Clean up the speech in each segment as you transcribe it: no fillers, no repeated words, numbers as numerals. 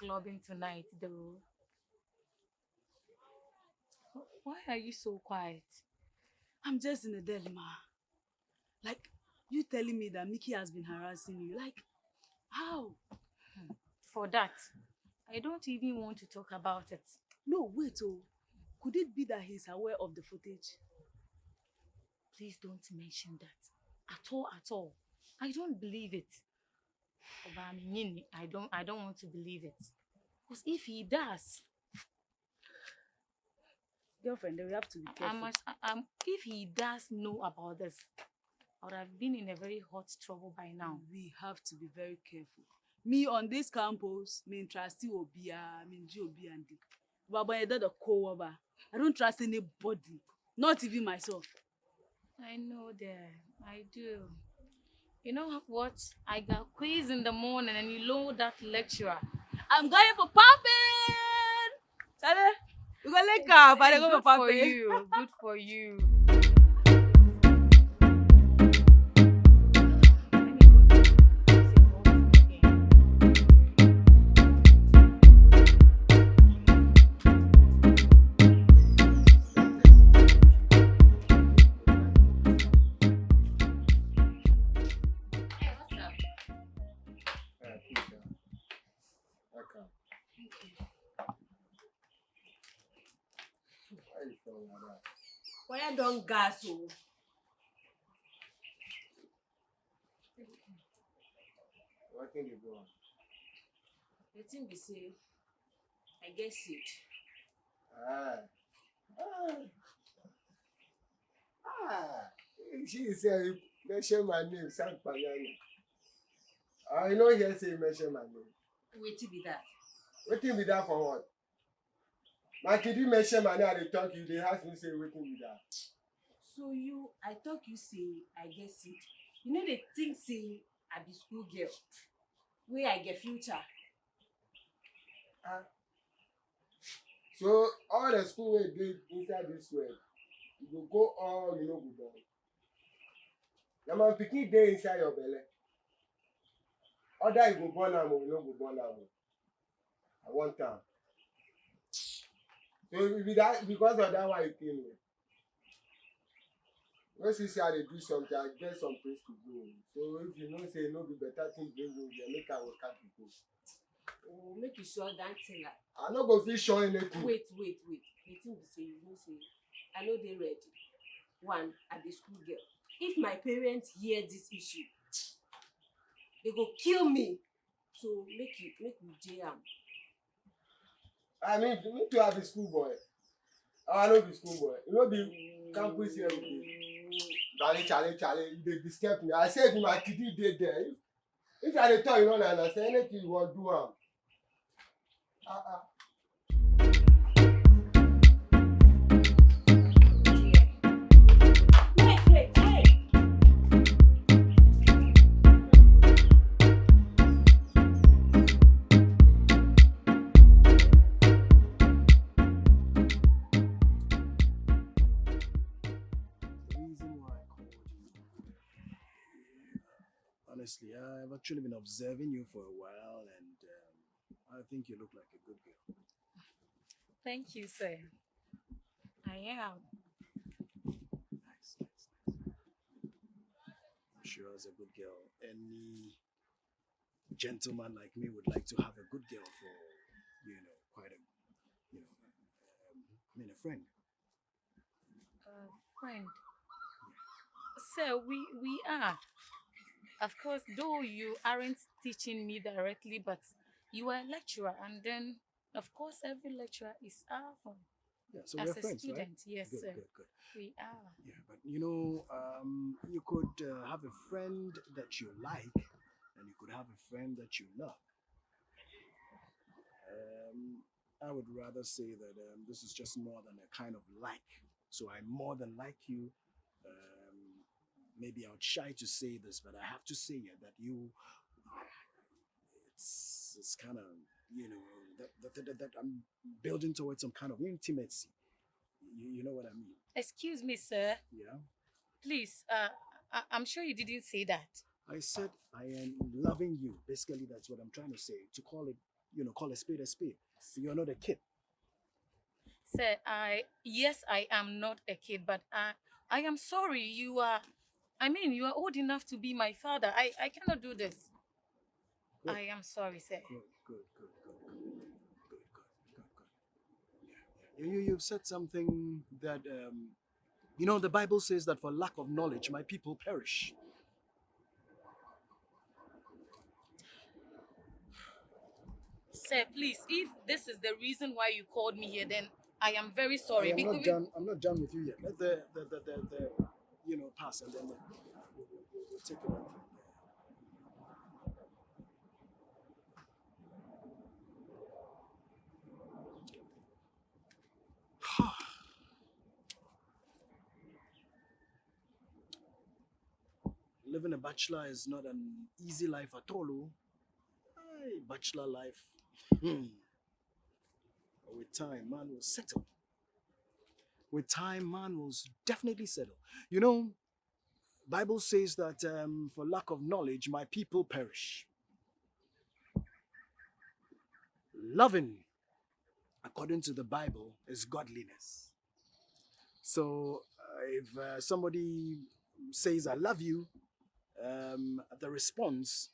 clubbing tonight, though. Why are you so quiet? I'm just in a dilemma. Like, you telling me that Mickey has been harassing you. Like, how? For that, I don't even want to talk about it. No, wait, oh. Could it be that he's aware of the footage? Please don't mention that. At all, at all. I don't believe it. I don't want to believe it. Because if he does, Girlfriend, then we have to be careful. if he does know about this, I would have been in a very hot trouble by now. We have to be very careful. Me on this campus, me trust Obia, me Obi and Dick. But I don't trust anybody, not even myself. I know that. I do. You know what? I got quiz in the morning and you know that lecturer. I'm going for popping! Charlie, we go link up, but I go for popping. Good for you. Good for you. Why don't gas? What can you go on? The thing be say, I get sick. She said, mention my name, Sakpanyanya. I know here say mention my name. Wait till be that. Waiting be that for what? My kid didn't mention my name, they talk you, they ask me say waiting be that. So I talk you say, I get sick. You know they think say, I be school girl. Where I get future. So all the school we did inside this way, you go all you know go down. Now my pikin dey inside your belly. Other you go born am, you no go born am. I want time. So if be that because of that why you came here. Once you say I dey do something, I get some place to go. So if you know say no be better thing bring me there, make I work out to go. Oh, make you sure that thing. I no go fit show anything. Wait. The thing be say, you know say, I know they ready. One, I be school girl. If my parents hear this issue, they go kill me. So make me jam. I mean, me to have a school boy. I no be school boy. You know the campus here with me. Charlie, they disturb me. I said my kiddy dey there. If I dey tell you no understand anything you want do am. Wait. Honestly, I've actually been observing you for a while and I think you look like a good girl. Thank you, sir. I am. Nice. I'm sure as a good girl, any gentleman like me would like to have a good girl for, quite a, a friend. Friend. Sir, we are. Of course, though you aren't teaching me directly, but you are a lecturer, and then, of course, every lecturer is our friend. Yeah, so As we're a friends, student, right? yes, Good, sir. good. We are. Yeah, but you could have a friend that you like, and you could have a friend that you love. I would rather say that this is just more than a kind of like. So I more than like you. Maybe I would shy to say this, but I have to say it that it's kind of that I'm building towards some kind of intimacy. You know what I mean? Excuse me, sir. Yeah. Please, I'm sure you didn't say that. I said I am loving you. Basically, that's what I'm trying to say. To call it call a spade a spade. You're not a kid. Sir, yes, I am not a kid, but I am sorry. You are old enough to be my father. I cannot do this. Good. I am sorry, sir. Good. You've said something that, the Bible says that for lack of knowledge, my people perish. Sir, please, if this is the reason why you called me here, then I am very I sorry. am not done. I'm not done with you yet. Let the pass, and then we'll take it on. Living a bachelor is not an easy life at all. Oh. Aye, bachelor life. With time, man will settle. With time, man will definitely settle. Bible says that for lack of knowledge, my people perish. Loving, according to the Bible, is godliness. So if somebody says, I love you, the response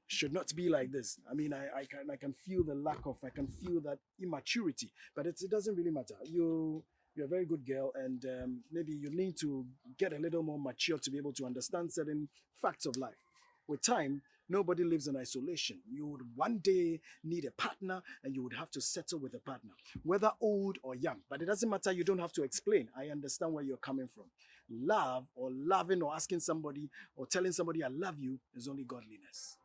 should not be like this. I mean, I can feel the I can feel that immaturity, but it doesn't really matter. You're a very good girl, and maybe you need to get a little more mature to be able to understand certain facts of life. With time, nobody lives in isolation. You would one day need a partner, and you would have to settle with a partner, whether old or young. But it doesn't matter. You don't have to explain. I understand where you're coming from. Love or loving or asking somebody or telling somebody I love you is only godliness.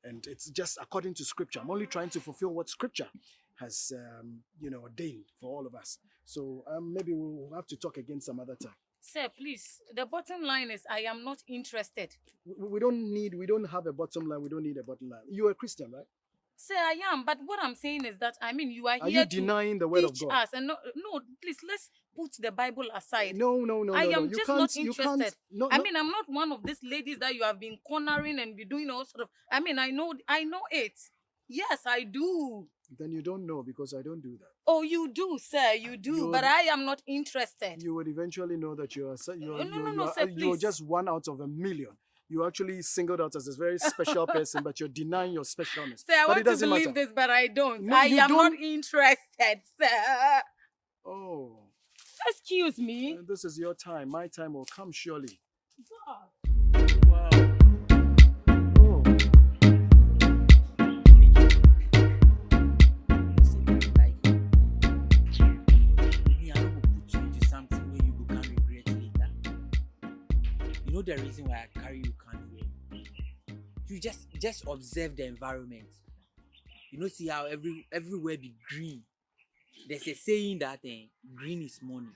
And it's just according to scripture. I'm only trying to fulfill what scripture has ordained for all of us. So maybe we'll have to talk again some other time. Sir, please. The bottom line is I am not interested. We don't have a bottom line. We don't need a bottom line. You're a Christian, right? Sir, I am, but what I'm saying is that you are Are here you denying the word of teach God? us, and no, please, let's put the Bible aside. No. I am You just can't, not you interested. can't. No. I'm not one of these ladies that you have been cornering and be doing all sort of. I know it. Yes, I do. Then you don't know because I don't do that. Oh, you do, sir, you do. But I am not interested. You would eventually know that No, sir, please. you're just one out of a million. You're actually singled out as a very special person, but you're denying your specialness. Sir, I but want it doesn't to believe matter. this, but I don't. No, I you am don't. not interested, sir. Oh. Excuse me. This is your time. My time will come surely. God. Wow. Oh. You know the reason why I carry you can here. You just observe the environment. See how everywhere be green. There's a saying that green is money.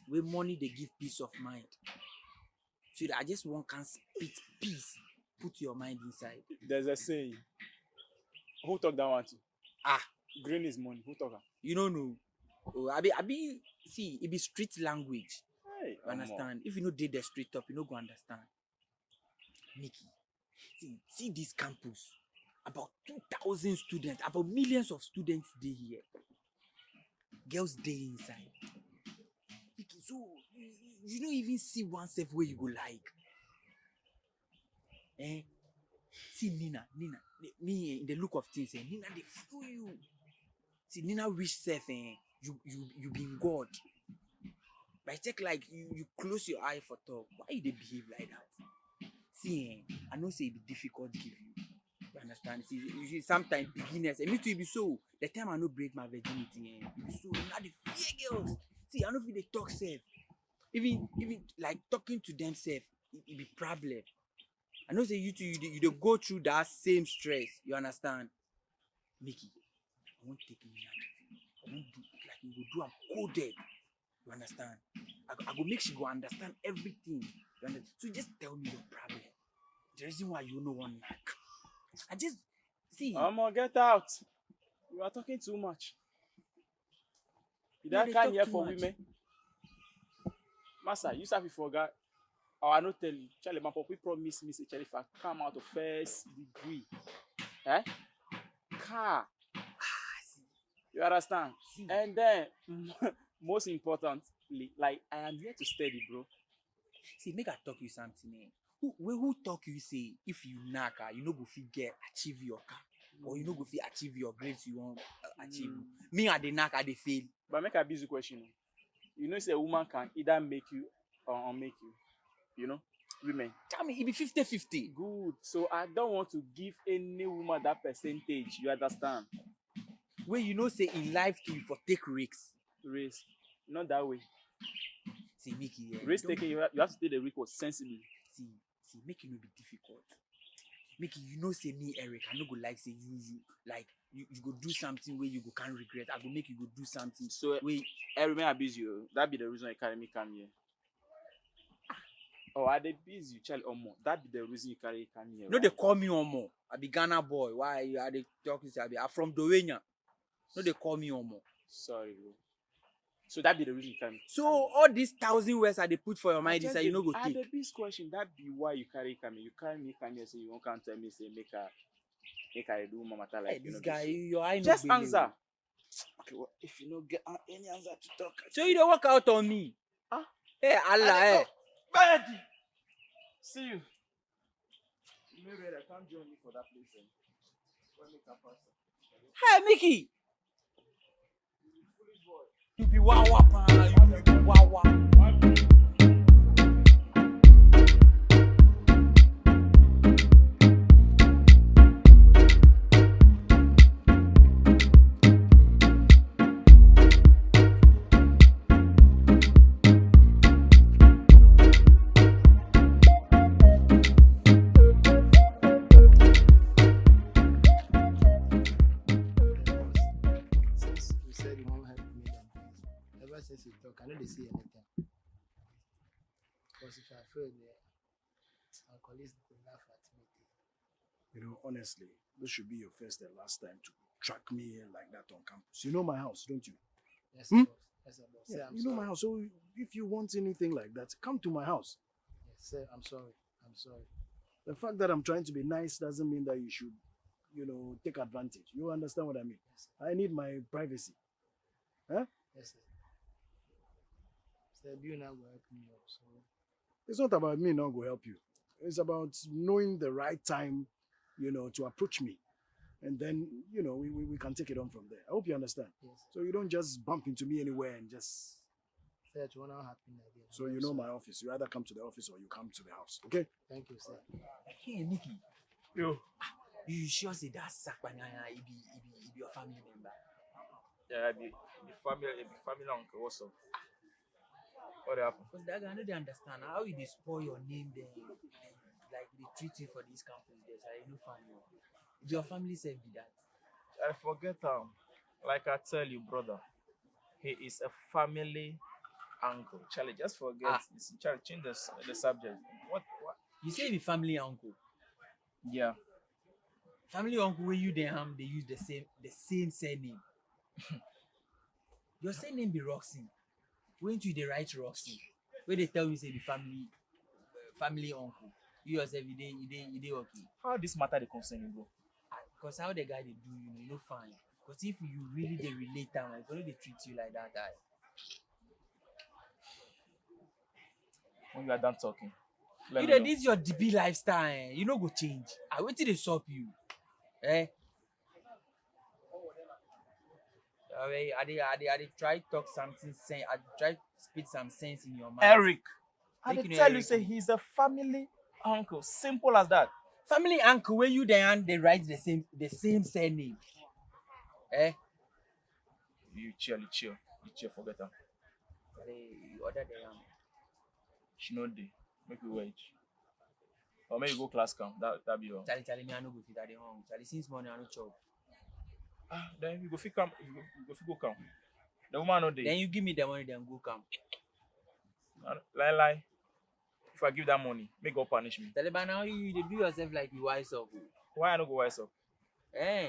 With money they give peace of mind. So I just want can spit peace. Put your mind inside. There's a saying. Who talk that one to? Ah, green is money. Who talk that? You don't know. Oh, see, it be street language. Hey, you understand? If you know date the street up, you no go understand. Mickey, see this campus. About 2,000 students, about millions of students dey here. Girls dey inside. Mickey, so you don't even see one self where you go like. See Nina, me in the look of things, Nina they feel you. See Nina wish self, you been God. But I check like you close your eye for talk. Why you dey behave like that? See, I know say it be difficult to give you. You understand? See, sometimes beginners, and me too, it be so. The time I no break my virginity, it be so. Now the fear girls. See, I know if they talk safe. Even like talking to them safe, it be problem. I know say you two, you go through that same stress. You understand? Mickey, I won't take me out. I won't do like you go do am coded. You understand? I go make sure you go understand everything. You understand? So just tell me your problem. The reason why you know one knack. I just see. Get out. You are talking too much. You don't come here for women. Master, you have to forget. Oh, I not tell you. Charlie, my papa promise me, say, Charlie, if I come out of first degree, car. See, You understand? see. And then, most importantly, like I am here to study, bro. See, make I talk you something. Who talk you say if you knack, you no go fit get achieve your car, or you no go fit achieve your grades you want achieve. Me I dey knack, I dey fail. But make a busy question. You know, say a woman can either make you or unmake you. You know, women. Tell me, it be 50-50. Good. So I don't want to give any woman that percentage. You understand? Where you know say in life to you for take risks. Race. Not that way. See, make it Risk taking, you have to take the risk sensibly. see, make it no be difficult. Make it, you know, say me, Eric, I no go like say you go do something where you go can't regret. I go make you go do something. So wait, every man abuse you. That be the reason you carry me come here. Oh, I dey abuse you, child or more. That be the reason you carry come here. no, they call me Omo. I be Ghana boy. Why you are they talking to me? I'm from Dowenya. No, they call me Omo. Sorry, bro. So that be the reason you carry me. So all these 1,000 words I they put for your mind, Just is you no go I take. dey beast question. That be why you carry come here. You carry me come here, say you won't come tell me say make I do mama like Hey, you this know, guy, your eye no just gbele. answer. Okay, well, if you don't get any answer to talk. So you don't work out on me. Huh? Hey, Allah, hey. Bad. See you. Maybe I can't join me for that place. When me can pass. Hey, Mickey. You be wawa, pa. You be wawa. Since you said you won't help me, then ever since you talk, I know they see anything. Because if I fail there, our colleagues will laugh at me. You know, honestly, this should be your first and last time to track me here like that on campus. You know my house, don't you? Yes, Hmm? boss. Yes, sir, boss. Sir, Yeah, I'm you know my sorry. house. So if you want anything like that, come to my house. Yes, sir, I'm sorry. I'm sorry. The fact that I'm trying to be nice doesn't mean that you should, you know, take advantage. You understand what I mean? Yes, I need my privacy. yes, sir. Sir, you now go help me up. So, It's not about me not going to help you. It's about knowing the right time, you know, to approach me. And then, you know, we can take it on from there. I hope you understand. yes. So you don't just bump into me anywhere and just... Sir, it will not happen again. So you know my office. You either come to the office or you come to the house. Okay? Thank you, sir. Hey, Mickey. Yo. You sure say that Sakpanyanya, he be your family member? Yeah, the family uncle also. What happened? Because that guy, I know they understand how you dey spoil your name then. Like they treat you for this campus, there's no family. Your family said be that. I forget like I tell you, brother, he is a family uncle. Charlie, just forget. Charlie, change the subject. What? You say be family uncle. Yeah. Family uncle where you them they use the same surname. Your surname be Roxy. When you the right Roxy, where they tell you say be family uncle. You yourself you dey okay. How this matter they concern you, bro? Because how the guy they do, you know fine. Because if you really they relate them, like they treat you like that guy. When you are done talking, let You me know know. this your DB lifestyle, you know go change. I wait till they stop you. Eh? I try talk something sense. I try spit some sense in your mind. Eric, I Make dey you know tell you, Eric. say he's a family uncle. Simple as that. Family uncle where you then they write the same surname. Eh? You chill. Forget her. The other day She no dey. Make you wait. Or maybe you go class camp. That be all. Charlie me I no go fit at the home. Charlie since morning I no chop. Then you go fit come. You go fit go camp. The woman no dey. Then you give me the money, then go camp. Lie. If I give that money, make God punish me. Taliban now you dey do yourself like you wise up. Why I no go wise up? Eh?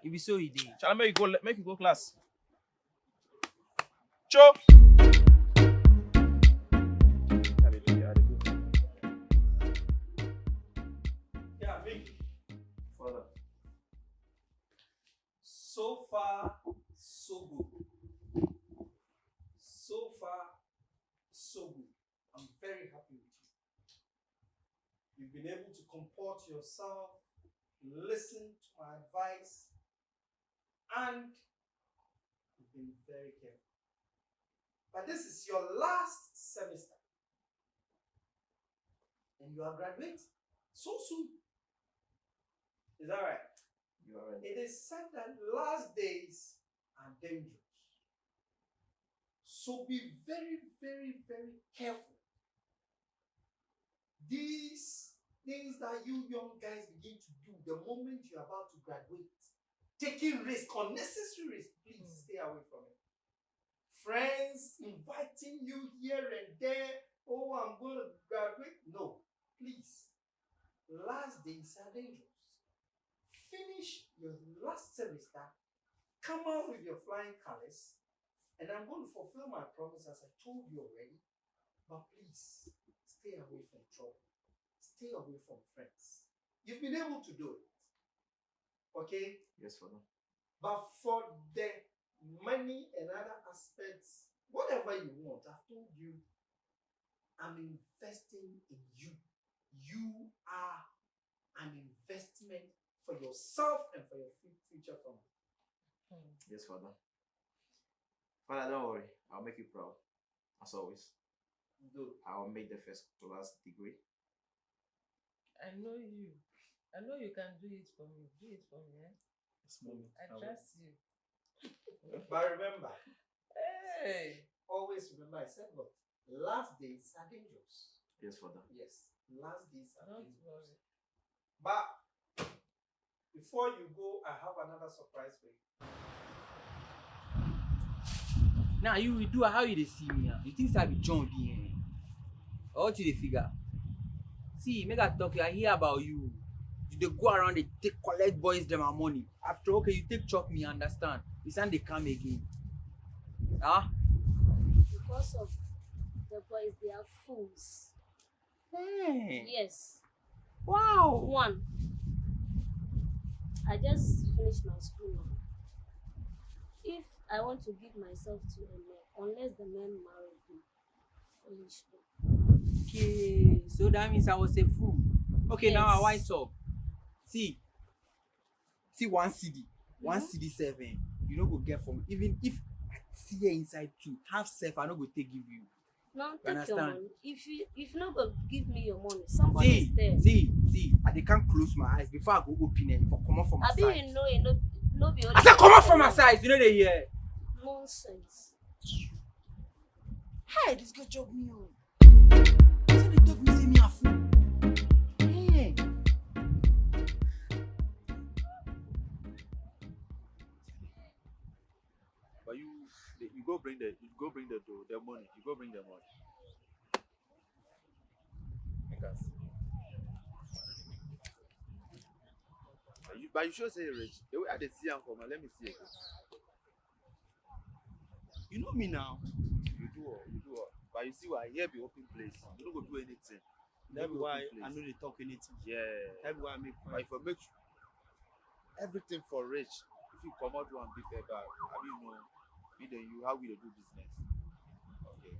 You be so you dey. Shall I make you go class? Cho. yourself, listened to my advice, and you've been very careful. But this is your last semester, and you are graduating so soon. Is that right? You are right. It is said that last days are dangerous. So be very, very, very careful. These things that you young guys begin to do the moment you're about to graduate, taking risk, unnecessary risk, please stay away from it. Friends inviting you here and there, oh, I'm going to graduate. No, please. Last days are dangerous. Finish your last semester, come out with your flying colors, and I'm going to fulfill my promise as I told you already. But please, stay away from trouble. Stay away from friends. You've been able to do it. Okay? Yes, Father. But for the money and other aspects, whatever you want, I've told you, I'm investing in you. You are an investment for yourself and for your future family. Yes, Father. Father, don't worry. I'll make you proud. As always. Good. I'll make the first class degree. I know you. I know you can do it for me. Do it for me, eh? Yes, Mommy. I trust you. But remember, Hey! always remember, I said what? Last days are dangerous. Yes, Father. Yes, last days are Don't dangerous. worry. But before you go, I have another surprise for you. Now you do how you dey see me. You think I be John B. Or what you dey figure? See, make I talk you. I hear about you. You dey go around, they take collect boys them our money. After okay, you take chop me, understand? This time they come again. Ah? Because of the boys, they are fools. Hey. Yes. Wow. One, I just finished my school now. If I want to give myself to a man, unless the man married me, foolish man. Okay, so that means I was a fool. Okay, Yes. now I wise up. See one CD, one CD 7. You no go get from even if I see her inside two, half self I no go take give you. Now You take your understand? money. If not go give me your money, somebody is there. See, I dey can't close my eyes before I go open it. If I come out from my I side. you know be only. I said come out from my side. You know they hear. Nonsense. Hey, this girl job me on. So they talk me say me a fool. Hey. But you go bring the dough, the money. You go bring the money. Make us. But you should say rich. The way I dey see am for me, let me see again. You know me now. You do all. But you see why here be open place. You don't go do anything. That's No be why open place. I know they talk anything. Yeah. That's why I make But if I make everything for rich, if you come out one big bag, I mean, you know, me then you how we dey do business. Okay.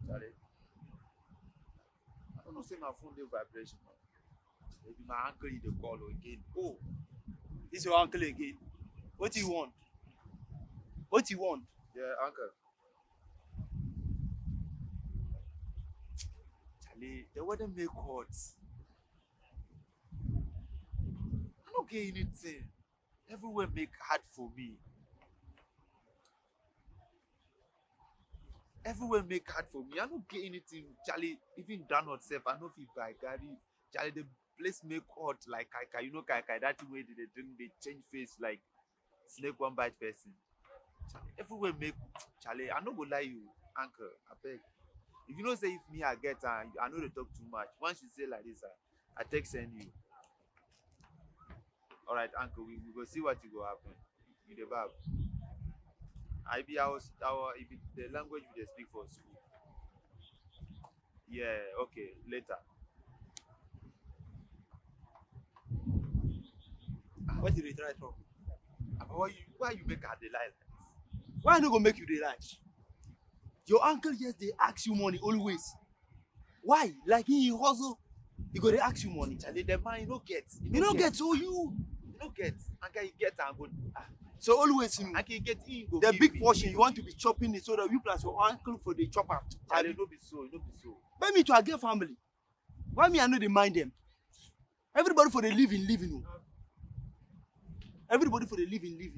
Charlie. I don't know, say my phone dey vibration. Maybe my uncle in the call again. Oh, this your uncle again. What do you want? What do you want? Yeah, uncle. Charlie, the weather make hot. I don't get anything. Everywhere make hard for me. Everywhere make hard for me. I don't get anything. Charlie, even donut self, I know if you buy Gary. Charlie, the place make hot like kai. You know kai, that thing where they drink, they change face like snake one bite person. Charlie, everywhere make Charlie. I no go lie you, uncle. I beg. If you know say if me I get I know they talk too much. Once you say like this, I text send you. All right, uncle, we go see what you go happen. You the bab. I be our if it, the language we dey speak for school. Yeah, okay, later. What did they try to talk? Why you make her dey lie like this? Why I no go make you dey lie? Your uncle just they ask you money always. Why? Like he hustle. He go dey ask you money, Charlie. The man you no get. You don't get so you no get. And you get and go. so always you And you get go the give big me. portion you want to be chopping it so that you plus your uncle for the chopper. Charlie, no be so, no be so. Let me to a get family. Why me I know they mind them? Everybody for the living. Oh. Everybody for the living.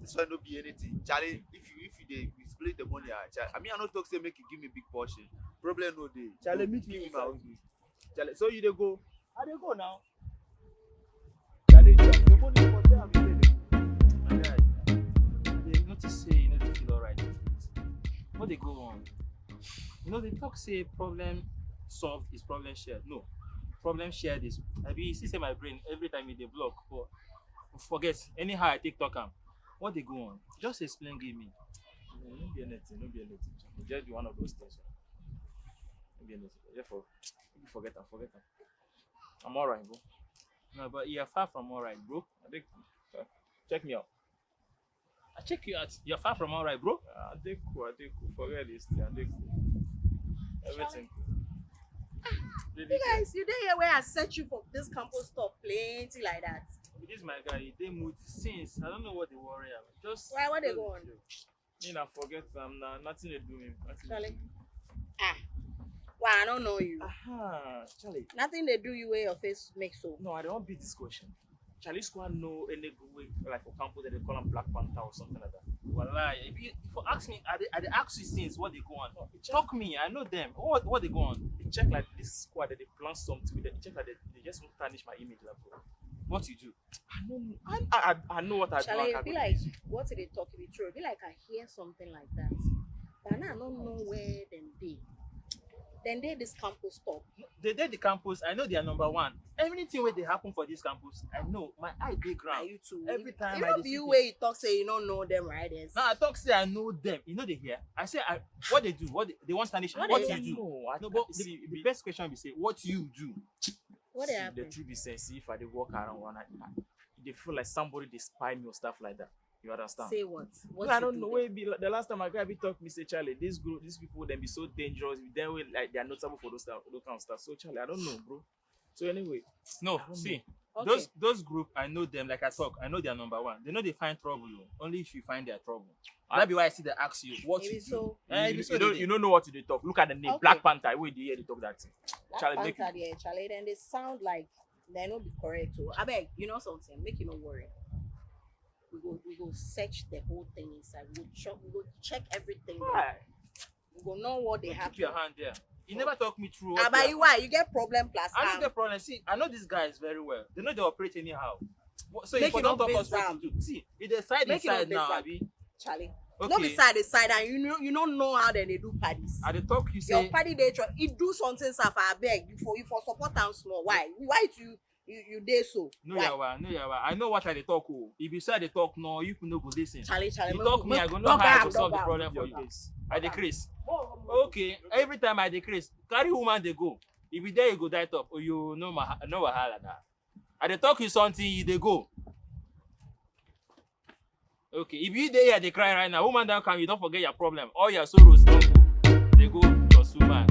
This one no be anything. Charlie, if you dey split the money, Charlie, I mean I no talk say make you give me big portion. Problem no dey. Charlie, No, meet me give inside. my own gift. Charlie, so you dey go? I dey go now. Charlie, the money for there, I mean, My guy, they notice say you know they feel alright. What they go on? You know they talk say problem solved is problem shared. No, problem shared is. I be see say my brain every time it dey block, but forget anyhow I take talk am. What they go on? Just explain, give me. No be anything, no be anything. Just be one of those things. No be anything. Therefore, forget them. I'm alright, bro. No, but you're far from alright, bro. I think check me out. I check you out. You're far from alright, bro. I think cool. Forget this thing. I think cool. Everything cool. You guys, you didn't hear where I set you for this campus stuff, plenty like that. This my guy, they mood since I don't know what they worry about. Just Why? What they go on? You know, forget them now. Nothing to do him. Charlie. Why I don't know you. Aha, Charlie. Nothing they do you where your face makes so. No, I don't beat this question. Charlie Squad know any good way like for campus that they call them Black Panther or something like that. Wallah, if you ask me, I ask you since what they go on. Talk me, I know them. What they go on? They check like this squad that they plan something with them. They check like they just want to tarnish my image like bro. What you do? I know what I do. Charlie, it be like what did they talk to be true? It be like I hear something like that. But now I don't know where them be. Then they this campus stop. They did the campus. I know they are number one. Everything where they happen for this campus, I know. My eye dey ground. You too. Every time You I know dey the see way you talk say you don't know them, right? Yes. now I talk say I know them. You know they hear. I say what they do. What they want tarnish. What What they you do? do? No, but the best question be say what you do. What they See, happen? the truth be said, see if I dey walk around one night, they feel like somebody they spy me or stuff like that. You understand? Say what? What I you don't do know. then? Where be like, the last time I got be talk me say Charlie, this group, these people, them be so dangerous. Then we like they are notable for those kind of stuff. So Charlie, I don't know, bro. So anyway, no, see, Okay. those group, I know them. Like I talk, I know they are number one. They know they find trouble only if you find their trouble. That be why I see they ask you what Maybe you do. so. You don't know what to talk. Look at the name Okay. Black Panther. Where do you hear they talk that thing? Black Charlie, make Panther there, Charlie. Then they sound like they no be correct. Oh, I beg, you know something. Make you no worry. We go search the whole thing inside. We go check everything. Why? We go know what they have. Keep your hand there. You never talk me through. But you why? You get problem plus. I don't get problem. See, I know these guys very well. They know they operate anyhow. So Make if I you don't no talk us base what am. to do. See, if they side Make you no inside base now, am. Abi. Charlie. Okay. No beside the side, and you don't know how they do parties. At the talk you Your say party they try. It do something, sir. I beg you for support and small. Why? Why you dare so? no Why? yawa. I know what I dey talk. Oh, if you say they talk, no, you no go listen. Charlie, You talk me, I go know how to solve the problem for you. I decrease. Okay, every time I decrease, carry woman they go. If you there, you go die top. Or you know wahala na. I dey talk you something, you dey go. Okay, if you there, they cry right now. Woman don't come, you don't forget your problem. All your sorrows don't go. They go just woman.